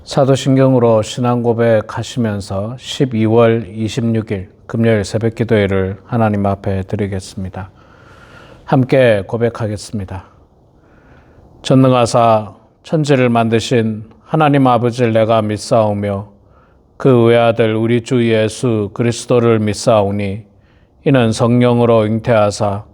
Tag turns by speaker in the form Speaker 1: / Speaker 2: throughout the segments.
Speaker 1: 사도신경으로 신앙 고백하시면서 12월 26일 금요일 새벽 기도회를 하나님 앞에 드리겠습니다. 함께 고백하겠습니다. 전능하사 천지를 만드신 하나님 아버지를 내가 믿사오며 그 외아들 우리 주 예수 그리스도를 믿사오니 이는 성령으로 잉태하사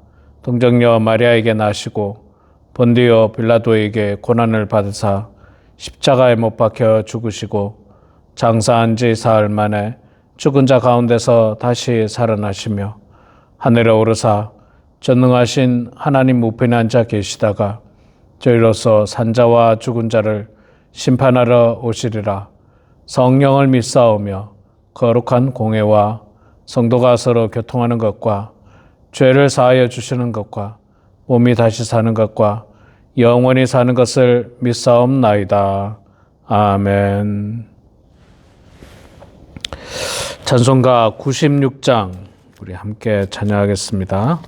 Speaker 1: 동정녀 마리아에게 나시고 본디오 빌라도에게 고난을 받으사 십자가에 못 박혀 죽으시고 장사한 지 사흘 만에 죽은 자 가운데서 다시 살아나시며 하늘에 오르사 전능하신 하나님 우편에 앉아 계시다가 저희로서 산자와 죽은 자를 심판하러 오시리라. 성령을 믿사오며 거룩한 공회와 성도가 서로 교통하는 것과 죄를 사하여 주시는 것과 몸이 다시 사는 것과 영원히 사는 것을 믿사옵나이다. 아멘. 찬송가 96장 우리 함께 찬양하겠습니다.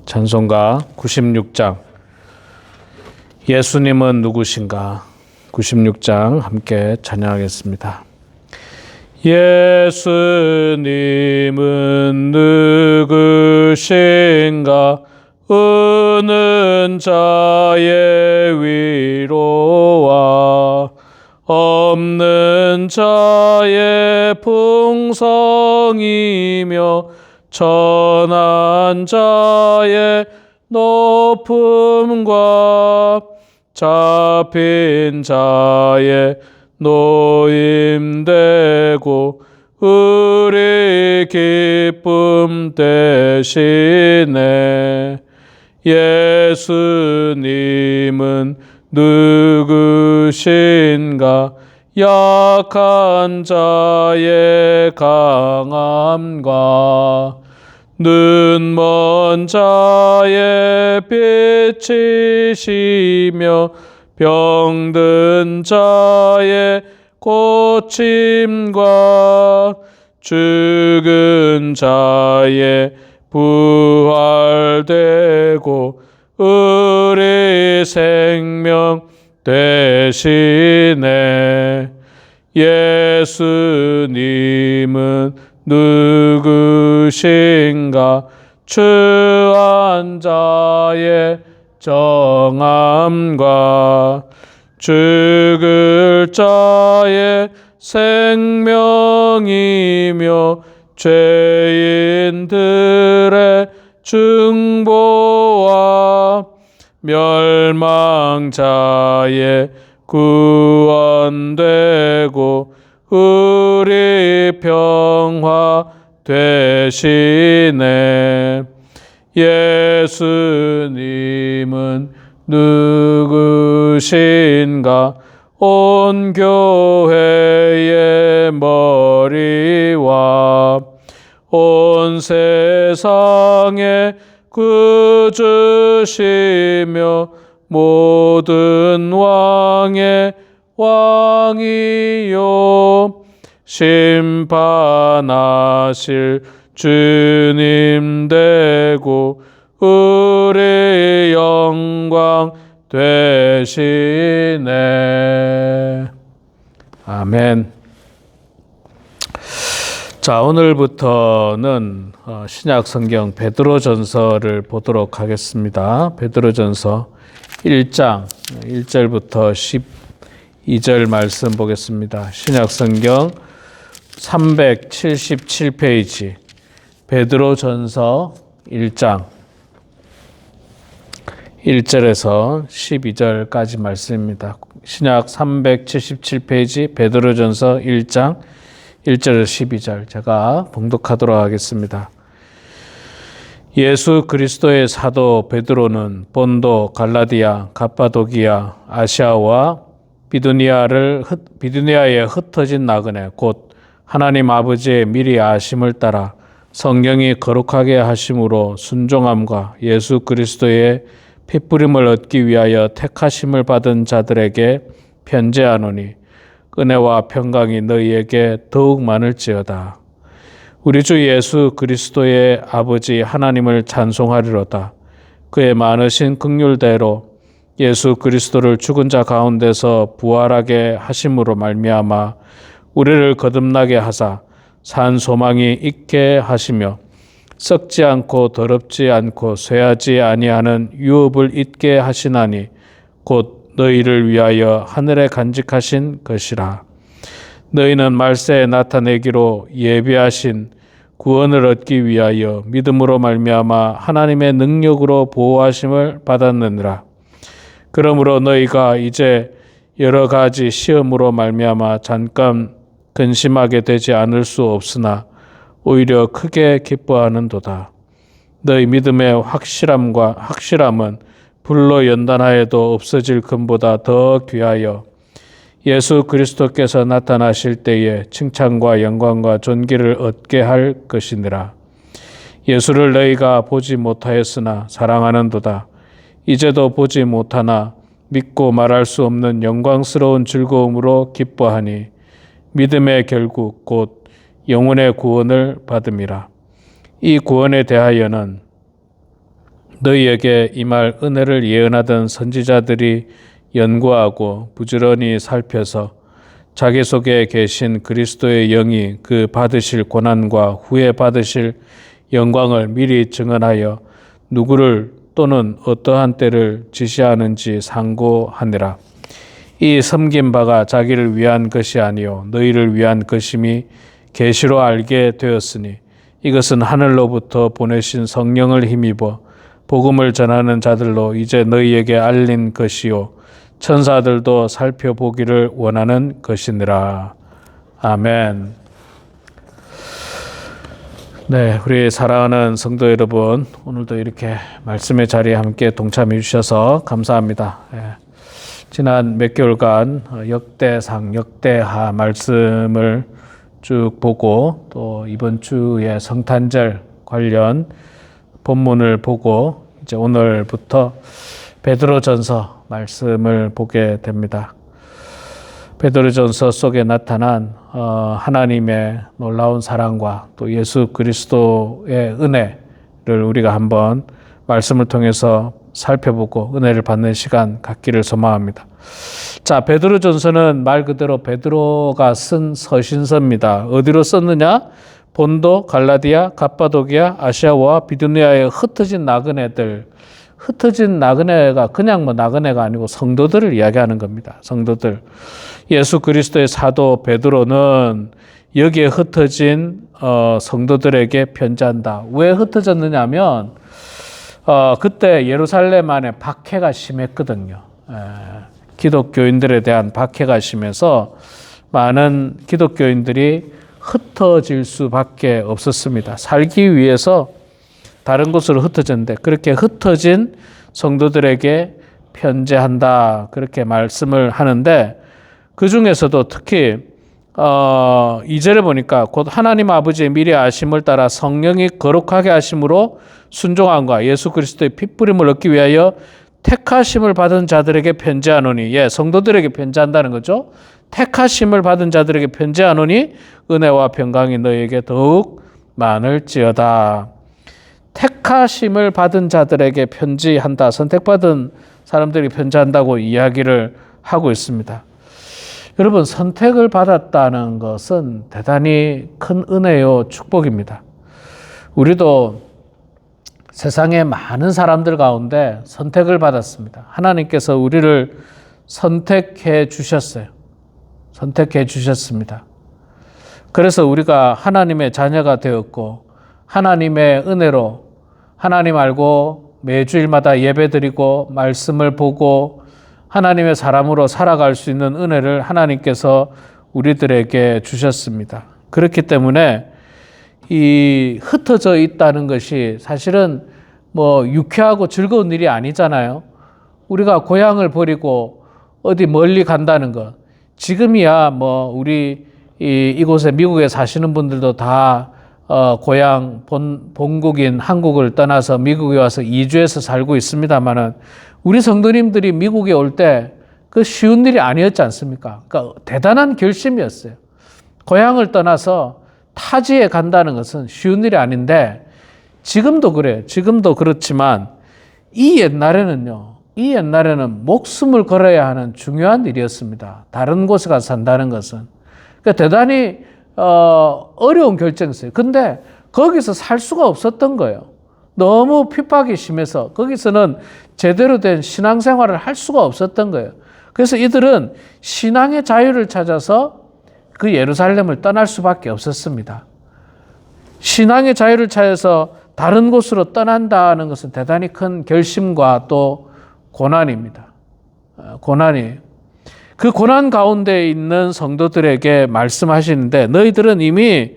Speaker 1: 찬송가 96장 예수님은 누구신가? 96장 함께 찬양하겠습니다. 예수님은 누구신가? 우는 자의 위로와 없는 자의 풍성이며 천한 자의 높음과 잡힌 자의 노임되고 우리 기쁨 되시네. 예수님은 누구신가? 약한 자의 강함과 눈먼 자의 빛이시며 병든 자의 고침과 죽은 자의 부활되고 우리 생명 되시네. 예수님은 누구신가? 추한 자의 정함과 죽을 자의 생명이며 죄인들의 중보와 멸망자의 구원되고 우리 평화 되시네. 예수님은 누구신가? 온 교회의 머리와 온 세상의 구주시며 모든 왕의 왕이요 심판하실 주님 되고 우리 영광 되시네. 아멘. 자, 오늘부터는 신약 성경 베드로전서를 보도록 하겠습니다. 베드로전서 1장 1절부터 12절 말씀 보겠습니다. 신약 성경 377페이지 베드로전서 1장 1절에서 12절까지 말씀입니다. 신약 377페이지 베드로전서 1장 1절에서 12절 제가 봉독하도록 하겠습니다. 예수 그리스도의 사도 베드로는 본도, 갈라디아, 갑바도기아, 아시아와 비두니아에 흩어진 나그네 곧 하나님 아버지의 미리 아심을 따라 성령이 거룩하게 하심으로 순종함과 예수 그리스도의 핏부림을 얻기 위하여 택하심을 받은 자들에게 편지하노니 은혜와 평강이 너희에게 더욱 많을지어다. 우리 주 예수 그리스도의 아버지 하나님을 찬송하리로다. 그의 많으신 긍휼대로 예수 그리스도를 죽은 자 가운데서 부활하게 하심으로 말미암아 우리를 거듭나게 하사 산 소망이 있게 하시며 썩지 않고 더럽지 않고 쇠하지 아니하는 유업을 잊게 하시나니 곧 너희를 위하여 하늘에 간직하신 것이라. 너희는 말세에 나타내기로 예비하신 구원을 얻기 위하여 믿음으로 말미암아 하나님의 능력으로 보호하심을 받았느니라. 그러므로 너희가 이제 여러 가지 시험으로 말미암아 잠깐 근심하게 되지 않을 수 없으나 오히려 크게 기뻐하는도다. 너희 믿음의 확실함은 불로 연단하여도 없어질 금보다 더 귀하여 예수 그리스도께서 나타나실 때에 칭찬과 영광과 존귀를 얻게 할 것이니라. 예수를 너희가 보지 못하였으나 사랑하는도다. 이제도 보지 못하나 믿고 말할 수 없는 영광스러운 즐거움으로 기뻐하니 믿음의 결국 곧 영혼의 구원을 받음이라. 이 구원에 대하여는 너희에게 임할 은혜를 예언하던 선지자들이 연구하고 부지런히 살펴서 자기 속에 계신 그리스도의 영이 그 받으실 고난과 후에 받으실 영광을 미리 증언하여 누구를 또는 어떠한 때를 지시하는지 상고하니라. 이 섬긴 바가 자기를 위한 것이 아니요 너희를 위한 것임이 계시로 알게 되었으니 이것은 하늘로부터 보내신 성령을 힘입어 복음을 전하는 자들로 이제 너희에게 알린 것이요 천사들도 살펴보기를 원하는 것이니라. 아멘. 네, 우리 사랑하는 성도 여러분, 오늘도 이렇게 말씀의 자리에 함께 동참해 주셔서 감사합니다. 지난 몇 개월간 역대상, 역대하 말씀을 쭉 보고 또 이번 주에 성탄절 관련 본문을 보고 이제 오늘부터 베드로전서 말씀을 보게 됩니다. 베드로전서 속에 나타난 하나님의 놀라운 사랑과 또 예수 그리스도의 은혜를 우리가 한번 말씀을 통해서 살펴보고 은혜를 받는 시간 갖기를 소망합니다. 자, 베드로전서는 말 그대로 베드로가 쓴 서신서입니다. 어디로 썼느냐? 본도, 갈라디아, 갑바도기아, 아시아와 비두니아의 흩어진 나그네들. 흩어진 나그네가 그냥 나그네가 아니고 성도들을 이야기하는 겁니다. 성도들. 예수 그리스도의 사도 베드로는 여기에 흩어진 성도들에게 편지한다. 왜 흩어졌느냐 하면 그때 예루살렘 안에 박해가 심했거든요. 기독교인들에 대한 박해가 심해서 많은 기독교인들이 흩어질 수밖에 없었습니다. 살기 위해서 다른 곳으로 흩어졌는데 그렇게 흩어진 성도들에게 편지한다. 그렇게 말씀을 하는데 그 중에서도 특히 2절에 보니까 곧 하나님 아버지의 미리 아심을 따라 성령이 거룩하게 하심으로 순종함과 예수 그리스도의 핏부림을 얻기 위하여 택하심을 받은 자들에게 편지하노니, 성도들에게 편지한다는 거죠. 택하심을 받은 자들에게 편지하노니 은혜와 평강이 너희에게 더욱 많을지어다. 택하심을 받은 자들에게 편지한다. 선택받은 사람들에게 편지한다고 이야기를 하고 있습니다. 여러분, 선택을 받았다는 것은 대단히 큰 은혜요 축복입니다. 우리도 세상의 많은 사람들 가운데 선택을 받았습니다. 하나님께서 우리를 선택해 주셨어요. 선택해 주셨습니다. 그래서 우리가 하나님의 자녀가 되었고 하나님의 은혜로 하나님 알고 매주일마다 예배드리고 말씀을 보고 하나님의 사람으로 살아갈 수 있는 은혜를 하나님께서 우리들에게 주셨습니다. 그렇기 때문에 이 흩어져 있다는 것이 사실은 유쾌하고 즐거운 일이 아니잖아요. 우리가 고향을 버리고 어디 멀리 간다는 것. 지금이야 우리 이곳에 미국에 사시는 분들도 다 고향 본국인 한국을 떠나서 미국에 와서 이주해서 살고 있습니다만은 우리 성도님들이 미국에 올 때 그 쉬운 일이 아니었지 않습니까? 그러니까 대단한 결심이었어요. 고향을 떠나서 타지에 간다는 것은 쉬운 일이 아닌데 지금도 그래요. 지금도 그렇지만 이 옛날에는요. 이 옛날에는 목숨을 걸어야 하는 중요한 일이었습니다. 다른 곳에 가서 산다는 것은. 그러니까 대단히 어려운 결정이었어요. 근데 거기서 살 수가 없었던 거예요. 너무 핍박이 심해서 거기서는 제대로 된 신앙생활을 할 수가 없었던 거예요. 그래서 이들은 신앙의 자유를 찾아서 그 예루살렘을 떠날 수밖에 없었습니다. 신앙의 자유를 찾아서 다른 곳으로 떠난다는 것은 대단히 큰 결심과 또 고난입니다. 고난이에요. 그 고난 가운데 있는 성도들에게 말씀하시는데 너희들은 이미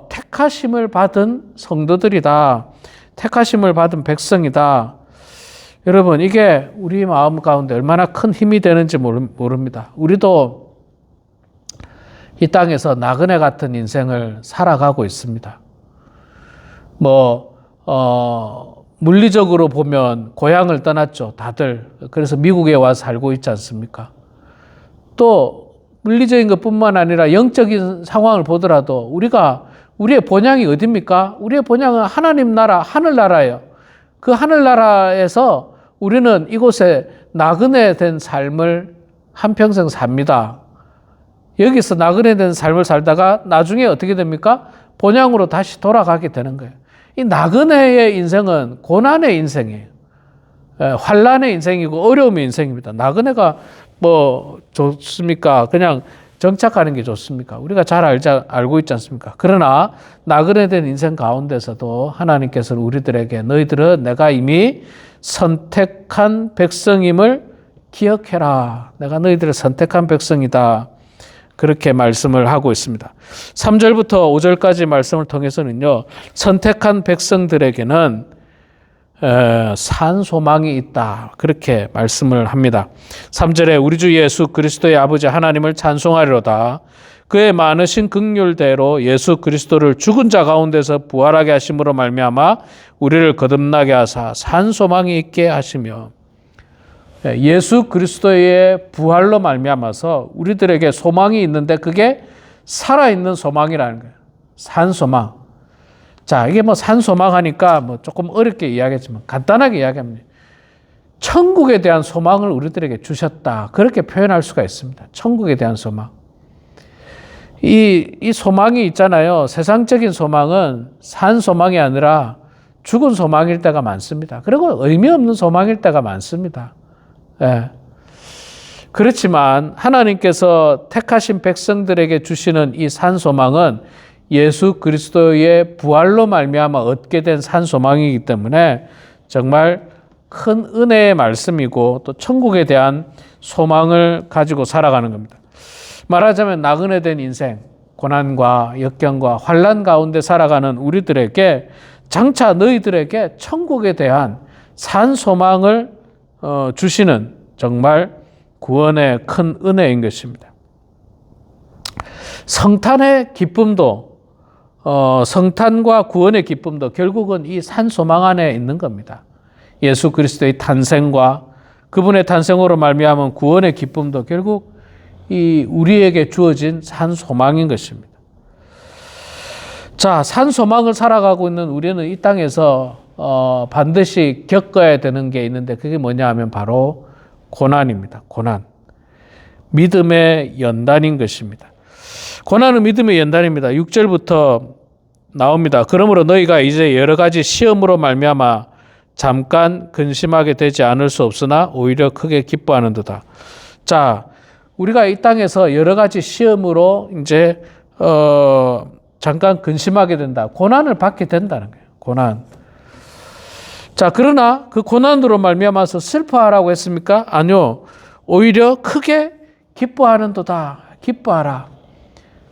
Speaker 1: 택하심을 받은 성도들이다. 택하심을 받은 백성이다. 여러분, 이게 우리 마음 가운데 얼마나 큰 힘이 되는지 모릅니다. 우리도 이 땅에서 나그네 같은 인생을 살아가고 있습니다. 물리적으로 보면 고향을 떠났죠. 다들. 그래서 미국에 와서 살고 있지 않습니까? 또 물리적인 것뿐만 아니라 영적인 상황을 보더라도 우리의 본향이 어디입니까? 우리의 본향은 하나님 나라, 하늘나라예요. 그 하늘나라에서 우리는 이곳에 나그네 된 삶을 한평생 삽니다. 여기서 나그네 된 삶을 살다가 나중에 어떻게 됩니까? 본향으로 다시 돌아가게 되는 거예요. 이 나그네의 인생은 고난의 인생이에요. 환난의 인생이고 어려움의 인생입니다. 나그네가 좋습니까? 그냥 정착하는 게 좋습니까? 우리가 잘 알고 있지 않습니까? 그러나 나그네 된 인생 가운데서도 하나님께서는 우리들에게 너희들은 내가 이미 선택한 백성임을 기억해라. 내가 너희들을 선택한 백성이다. 그렇게 말씀을 하고 있습니다. 3절부터 5절까지 말씀을 통해서는요, 선택한 백성들에게는 산 소망이 있다. 그렇게 말씀을 합니다. 3절에 우리 주 예수 그리스도의 아버지 하나님을 찬송하리로다. 그의 많으신 긍휼대로 예수 그리스도를 죽은 자 가운데서 부활하게 하심으로 말미암아 우리를 거듭나게 하사 산 소망이 있게 하시며, 예수 그리스도의 부활로 말미암아서 우리들에게 소망이 있는데 그게 살아있는 소망이라는 거예요. 산 소망. 자, 이게 산 소망 하니까 조금 어렵게 이야기했지만 간단하게 이야기합니다. 천국에 대한 소망을 우리들에게 주셨다. 그렇게 표현할 수가 있습니다. 천국에 대한 소망. 이 소망이 있잖아요. 세상적인 소망은 산 소망이 아니라 죽은 소망일 때가 많습니다. 그리고 의미 없는 소망일 때가 많습니다. 예. 그렇지만 하나님께서 택하신 백성들에게 주시는 이 산 소망은 예수 그리스도의 부활로 말미암아 얻게 된 산 소망이기 때문에 정말 큰 은혜의 말씀이고 또 천국에 대한 소망을 가지고 살아가는 겁니다. 말하자면 나그네 된 인생, 고난과 역경과 환난 가운데 살아가는 우리들에게 장차 너희들에게 천국에 대한 산 소망을 주시는 정말 구원의 큰 은혜인 것입니다. 성탄의 기쁨도 성탄과 구원의 기쁨도 결국은 이 산 소망 안에 있는 겁니다. 예수 그리스도의 탄생과 그분의 탄생으로 말미암은 구원의 기쁨도 결국 이 우리에게 주어진 산 소망인 것입니다. 자, 산 소망을 살아가고 있는 우리는 이 땅에서 반드시 겪어야 되는 게 있는데 그게 뭐냐 하면 바로 고난입니다. 고난. 믿음의 연단인 것입니다. 고난은 믿음의 연단입니다. 6절부터 나옵니다. 그러므로 너희가 이제 여러 가지 시험으로 말미암아 잠깐 근심하게 되지 않을 수 없으나 오히려 크게 기뻐하는도다. 자, 우리가 이 땅에서 여러 가지 시험으로 이제 잠깐 근심하게 된다. 고난을 받게 된다는 거예요. 고난. 자, 그러나 그 고난으로 말미암아서 슬퍼하라고 했습니까? 아니요. 오히려 크게 기뻐하는도다. 기뻐하라.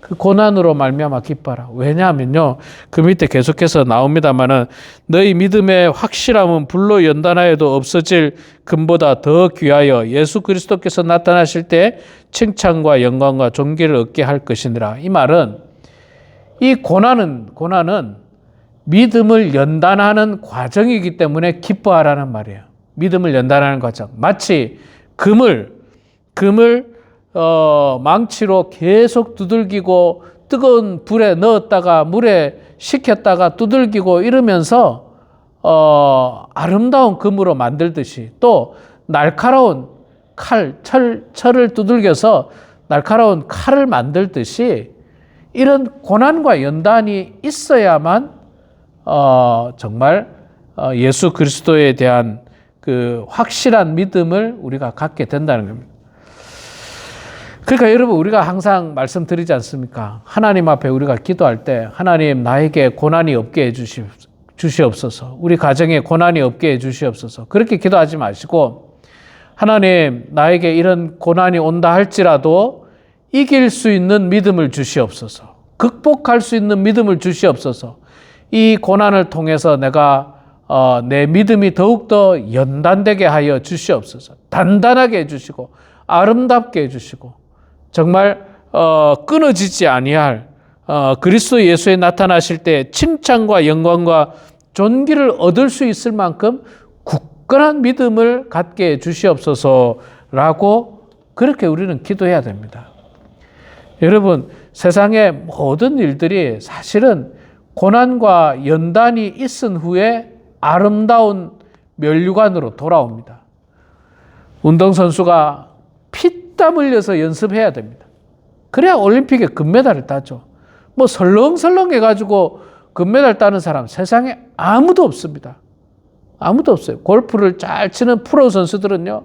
Speaker 1: 그 고난으로 말미암아 기뻐하라. 왜냐하면요, 그 밑에 계속해서 나옵니다만은 너희 믿음의 확실함은 불로 연단하여도 없어질 금보다 더 귀하여 예수 그리스도께서 나타나실 때 칭찬과 영광과 존귀를 얻게 할 것이니라. 이 말은 이 고난은 믿음을 연단하는 과정이기 때문에 기뻐하라는 말이에요. 믿음을 연단하는 과정. 마치 금을 망치로 계속 두들기고 뜨거운 불에 넣었다가 물에 식혔다가 두들기고 이러면서 아름다운 금으로 만들듯이 또 날카로운 철을 두들겨서 날카로운 칼을 만들듯이 이런 고난과 연단이 있어야만 정말 예수 그리스도에 대한 그 확실한 믿음을 우리가 갖게 된다는 겁니다. 그러니까 여러분, 우리가 항상 말씀드리지 않습니까? 하나님 앞에 우리가 기도할 때 하나님, 나에게 고난이 없게 해 주시옵소서. 우리 가정에 고난이 없게 해 주시옵소서. 그렇게 기도하지 마시고, 하나님, 나에게 이런 고난이 온다 할지라도 이길 수 있는 믿음을 주시옵소서. 극복할 수 있는 믿음을 주시옵소서. 이 고난을 통해서 내가 내 믿음이 더욱더 연단되게 하여 주시옵소서. 단단하게 해주시고 아름답게 해주시고 정말 끊어지지 아니할 그리스도 예수에 나타나실 때 칭찬과 영광과 존귀를 얻을 수 있을 만큼 굳건한 믿음을 갖게 해 주시옵소서라고 그렇게 우리는 기도해야 됩니다. 여러분, 세상의 모든 일들이 사실은 고난과 연단이 있은 후에 아름다운 면류관으로 돌아옵니다. 운동선수가 피땀 흘려서 연습해야 됩니다. 그래야 올림픽에 금메달을 따죠. 뭐 설렁설렁 해가지고 금메달 따는 사람 세상에 아무도 없습니다. 아무도 없어요. 골프를 잘 치는 프로 선수들은요,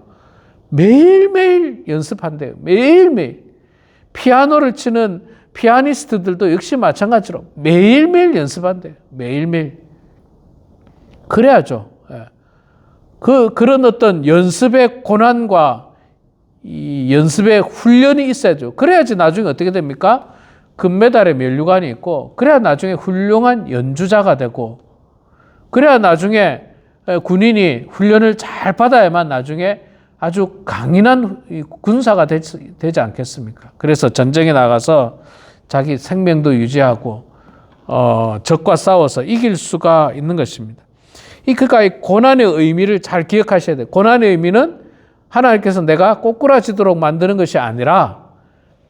Speaker 1: 매일매일 연습한대요. 매일매일. 피아노를 치는 피아니스트들도 역시 마찬가지로 매일매일 연습한대요. 매일매일. 그래야죠. 그런 어떤 연습의 고난과 이 연습의 훈련이 있어야죠. 그래야지 나중에 어떻게 됩니까? 금메달의 면류관이 있고, 그래야 나중에 훌륭한 연주자가 되고, 그래야 나중에 군인이 훈련을 잘 받아야만 나중에 아주 강인한 군사가 되지 않겠습니까? 그래서 전쟁에 나가서 자기 생명도 유지하고 적과 싸워서 이길 수가 있는 것입니다. 그러니까 이 고난의 의미를 잘 기억하셔야 돼요. 고난의 의미는 하나님께서 내가 꼬꾸라지도록 만드는 것이 아니라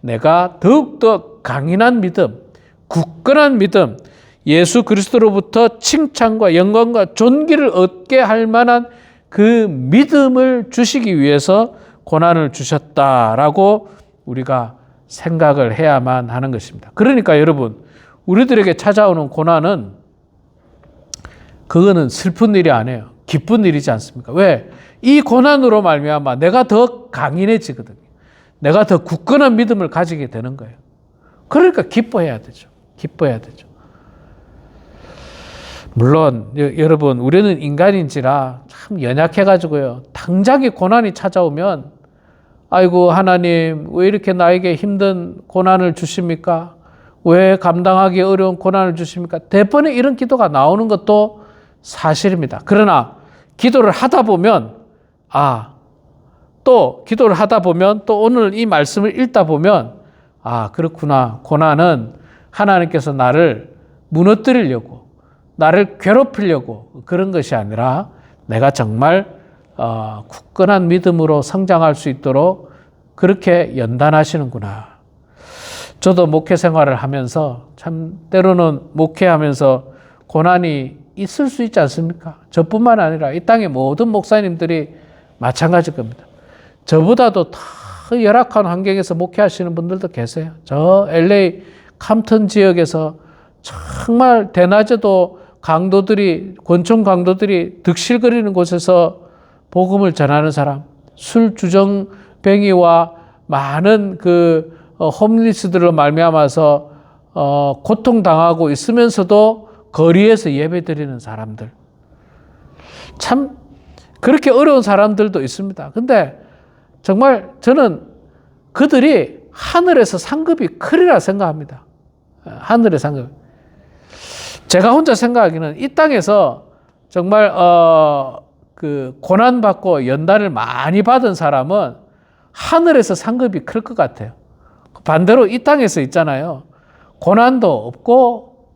Speaker 1: 내가 더욱더 강인한 믿음, 굳건한 믿음, 예수 그리스도로부터 칭찬과 영광과 존귀를 얻게 할 만한 그 믿음을 주시기 위해서 고난을 주셨다라고 우리가 생각을 해야만 하는 것입니다. 그러니까 여러분, 우리들에게 찾아오는 고난은 그거는 슬픈 일이 아니에요. 기쁜 일이지 않습니까? 왜? 이 고난으로 말미암아 내가 더 강인해지거든요. 내가 더 굳건한 믿음을 가지게 되는 거예요. 그러니까 기뻐해야 되죠. 기뻐해야 되죠. 물론 여러분, 우리는 인간인지라 참 연약해가지고요, 당장에 고난이 찾아오면 아이고 하나님, 왜 이렇게 나에게 힘든 고난을 주십니까? 왜 감당하기 어려운 고난을 주십니까? 대번에 이런 기도가 나오는 것도 사실입니다. 그러나 기도를 하다 보면 또 기도를 하다 보면 또 오늘 이 말씀을 읽다 보면 그렇구나. 고난은 하나님께서 나를 무너뜨리려고, 나를 괴롭히려고 그런 것이 아니라 내가 정말 굳건한 믿음으로 성장할 수 있도록 그렇게 연단하시는구나. 저도 목회 생활을 하면서 참 때로는 목회하면서 고난이 있을 수 있지 않습니까? 저뿐만 아니라 이 땅의 모든 목사님들이 마찬가지일 겁니다. 저보다도 더 열악한 환경에서 목회하시는 분들도 계세요. 저 LA 캄튼 지역에서 정말 대낮에도 권총 강도들이 득실거리는 곳에서 복음을 전하는 사람, 술 주정뱅이와 많은 홈리스들로 말미암아서 고통당하고 있으면서도 거리에서 예배드리는 사람들, 참 그렇게 어려운 사람들도 있습니다. 근데 정말 저는 그들이 하늘에서 상급이 크리라 생각합니다. 하늘의 상급. 제가 혼자 생각하기는 이 땅에서 정말 고난받고 연단을 많이 받은 사람은 하늘에서 상급이 클 것 같아요. 반대로 이 땅에서 있잖아요, 고난도 없고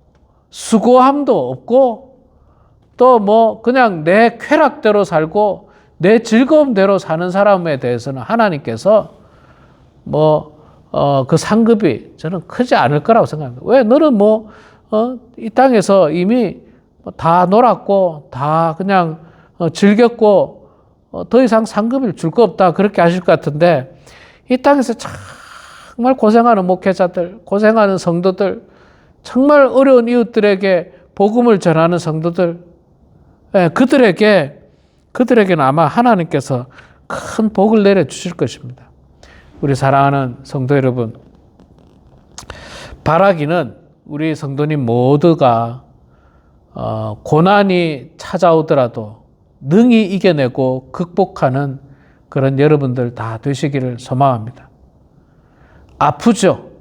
Speaker 1: 수고함도 없고 또 그냥 내 쾌락대로 살고 내 즐거움대로 사는 사람에 대해서는 하나님께서 그 상급이 저는 크지 않을 거라고 생각합니다. 왜? 너는 이 땅에서 이미 다 놀았고 다 그냥 즐겼고 더 이상 상급을 줄 거 없다 그렇게 하실 것 같은데 이 땅에서 정말 고생하는 목회자들, 고생하는 성도들, 정말 어려운 이웃들에게 복음을 전하는 성도들, 그들에게는 아마 하나님께서 큰 복을 내려주실 것입니다. 우리 사랑하는 성도 여러분, 바라기는 우리 성도님 모두가 고난이 찾아오더라도 능히 이겨내고 극복하는 그런 여러분들 다 되시기를 소망합니다. 아프죠?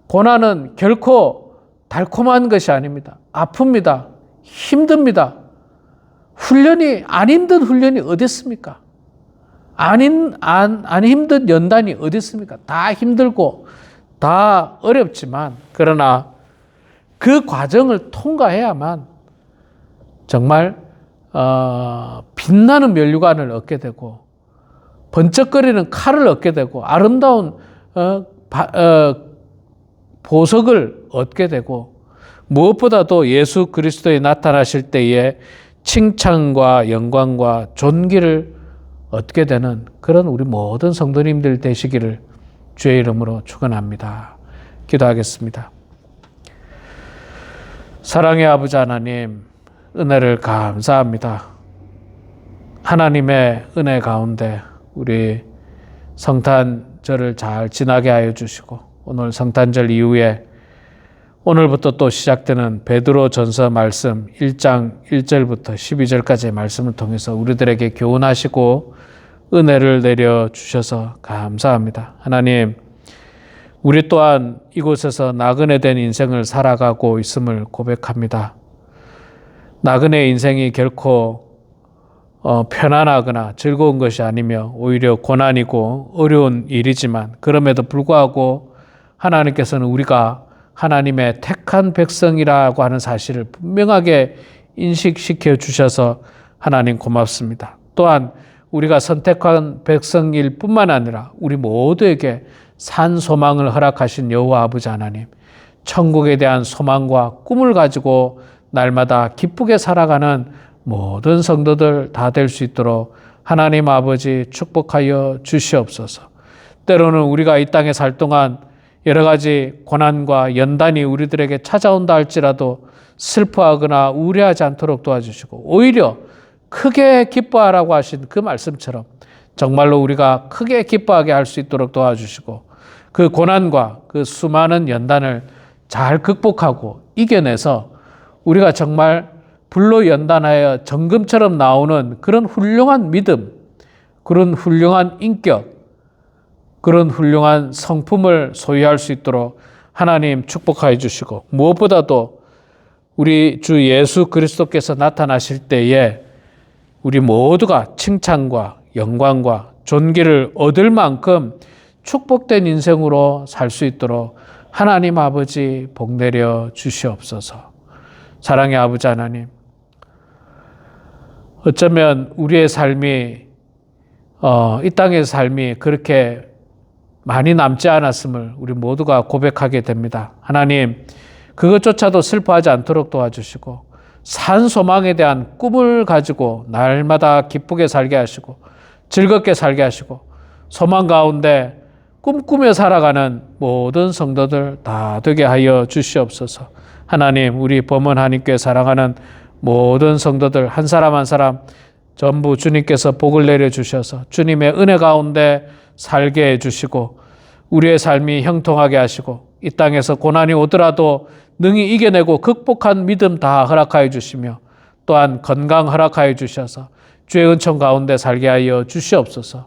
Speaker 1: 고난은 결코 달콤한 것이 아닙니다. 아픕니다. 힘듭니다. 안 힘든 훈련이 어디 있습니까? 안 힘든 연단이 어디 있습니까? 다 힘들고 다 어렵지만 그러나 그 과정을 통과해야만 정말 빛나는 면류관을 얻게 되고 번쩍거리는 칼을 얻게 되고 아름다운 보석을 얻게 되고 무엇보다도 예수 그리스도에 나타나실 때에 칭찬과 영광과 존귀를 얻게 되는 그런 우리 모든 성도님들 되시기를 주의 이름으로 축원합니다. 기도하겠습니다. 사랑의 아버지 하나님, 은혜를 감사합니다. 하나님의 은혜 가운데 우리 성탄절을 잘 지나게 하여 주시고 오늘 성탄절 이후에 오늘부터 또 시작되는 베드로전서 말씀 1장 1절부터 12절까지의 말씀을 통해서 우리들에게 교훈하시고 은혜를 내려주셔서 감사합니다. 하나님, 우리 또한 이곳에서 나그네 된 인생을 살아가고 있음을 고백합니다. 나그네 인생이 결코 편안하거나 즐거운 것이 아니며 오히려 고난이고 어려운 일이지만 그럼에도 불구하고 하나님께서는 우리가 하나님의 택한 백성이라고 하는 사실을 분명하게 인식시켜 주셔서 하나님 고맙습니다. 또한 우리가 선택한 백성일 뿐만 아니라 우리 모두에게 산 소망을 허락하신 여호와 아버지 하나님, 천국에 대한 소망과 꿈을 가지고 날마다 기쁘게 살아가는 모든 성도들 다 될 수 있도록 하나님 아버지 축복하여 주시옵소서. 때로는 우리가 이 땅에 살 동안 여러 가지 고난과 연단이 우리들에게 찾아온다 할지라도 슬퍼하거나 우려하지 않도록 도와주시고 오히려 크게 기뻐하라고 하신 그 말씀처럼 정말로 우리가 크게 기뻐하게 할 수 있도록 도와주시고 그 고난과 그 수많은 연단을 잘 극복하고 이겨내서 우리가 정말 불로 연단하여 정금처럼 나오는 그런 훌륭한 믿음, 그런 훌륭한 인격, 그런 훌륭한 성품을 소유할 수 있도록 하나님 축복하여 주시고 무엇보다도 우리 주 예수 그리스도께서 나타나실 때에 우리 모두가 칭찬과 영광과 존귀를 얻을 만큼 축복된 인생으로 살 수 있도록 하나님 아버지 복 내려 주시옵소서. 사랑의 아버지 하나님, 어쩌면 우리의 삶이 이 땅의 삶이 그렇게 많이 남지 않았음을 우리 모두가 고백하게 됩니다. 하나님, 그것조차도 슬퍼하지 않도록 도와주시고 산 소망에 대한 꿈을 가지고 날마다 기쁘게 살게 하시고 즐겁게 살게 하시고 소망 가운데 꿈꾸며 살아가는 모든 성도들 다 되게 하여 주시옵소서. 하나님, 우리 범원 한인교회 사랑하는 모든 성도들 한 사람 한 사람 전부 주님께서 복을 내려주셔서 주님의 은혜 가운데 살게 해주시고 우리의 삶이 형통하게 하시고 이 땅에서 고난이 오더라도 능히 이겨내고 극복한 믿음 다 허락하여 주시며 또한 건강 허락하여 주셔서 주의 은총 가운데 살게 하여 주시옵소서.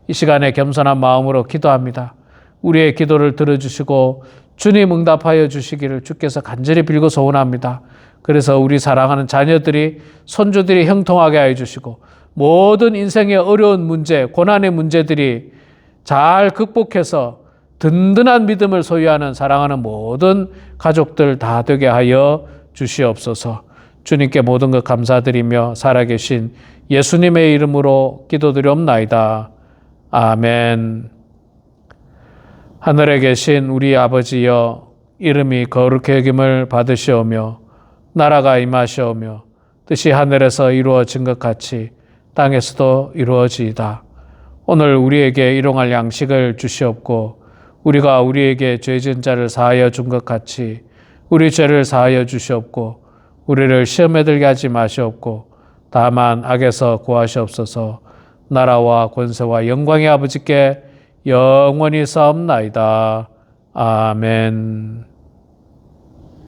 Speaker 1: 이 시간에 겸손한 마음으로 기도합니다. 우리의 기도를 들어주시고 주님 응답하여 주시기를 주께서 간절히 빌고 소원합니다. 그래서 우리 사랑하는 자녀들이 손주들이 형통하게 하여 주시고 모든 인생의 어려운 문제, 고난의 문제들이 잘 극복해서 든든한 믿음을 소유하는 사랑하는 모든 가족들 다 되게 하여 주시옵소서. 주님께 모든 것 감사드리며 살아계신 예수님의 이름으로 기도드리옵나이다. 아멘. 하늘에 계신 우리 아버지여, 이름이 거룩히 여김을 받으시오며 나라가 임하시오며 뜻이 하늘에서 이루어진 것 같이 땅에서도 이루어지이다. 오늘 우리에게 일용할 양식을 주시옵고 우리가 우리에게 죄 지은 자를 사하여 준 것 같이 우리 죄를 사하여 주시옵고 우리를 시험에 들게 하지 마시옵고 다만 악에서 구하시옵소서. 나라와 권세와 영광의 아버지께 영원히 싸움나이다. 아멘.